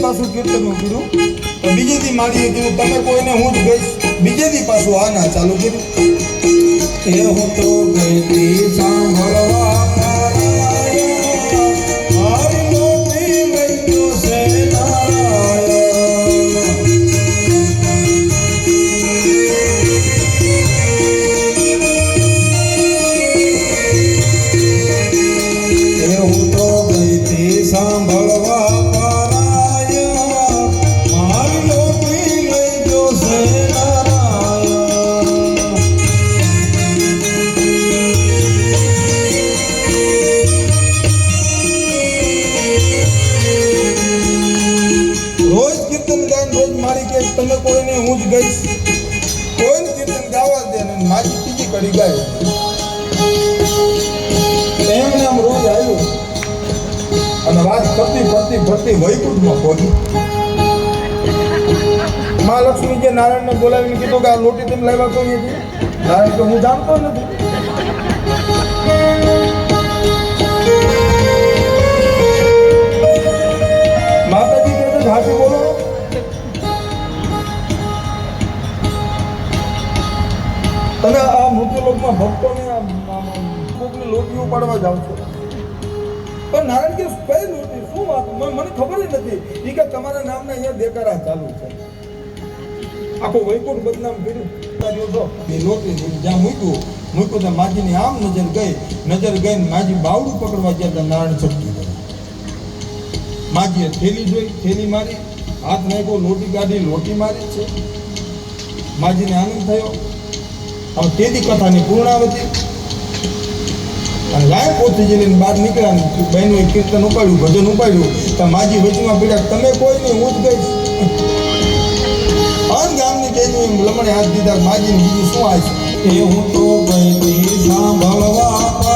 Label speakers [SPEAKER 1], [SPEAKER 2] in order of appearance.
[SPEAKER 1] પાછું કીર્તનનું કીધું બીજેથી મારીએ કીધું તમે કોઈને હું જ ગઈશ બીજેથી પાછું આ ના ચાલુ કર્યું એ હું તો ગઈ સાંભળવા તમે કોઈને હું જ ગઈશ કોઈને કીર્તન ગાવા દે ને મારી બીજી કરી ગાય એમને આમ રોજ આવ્યું અને વાત ફરતી વૈકુંઠમાં પહોંચી મહાલક્ષ્મી જે નારાયણને બોલાવીને કીધું કે આ લોટી તેમ લાવ્યા તો નારાયણ તો હું જાણતો નથી માતાજી કહે છે હાથી બોલો તમે આ મૃત્યુલોકમાં ભક્તોને કોકને લોટી ઉપાડવા જાઓ છો પણ નારાયણ કે કઈ લોટી શું વાત મને ખબર જ નથી એ કે તમારા નામના અહીંયા દેકારા ચાલુ છે આખો વૈકુંઠ બદનામ કર્યું એ લોટી જ્યાં મૂક્યું તો માજીની આમ નજર ગઈ ને માજી બાવડું પકડવા ગયા હતા નારાયણ છટકી માજીએ થેલી જોઈ થેલી મારી હાથ નાખ્યો લોટી કાઢી લોટી મારી છે માજીને આનંદ થયો હવે તેની કથાની પૂર્ણાવતી અને લાય પોથી જઈને બહાર નીકળ્યા બહેનોએ કીર્તન ઉપાડ્યું ભજન ઉપાડ્યું તો માજી વચમાં પીડ્યા તમે કોઈ નહીં હું જ ગઈશ અન ગામની બહેનો એમ લમણે હાથ દીધા માજીને બીજું શું આવે છે એ હું તો ગઈ સાંભળવા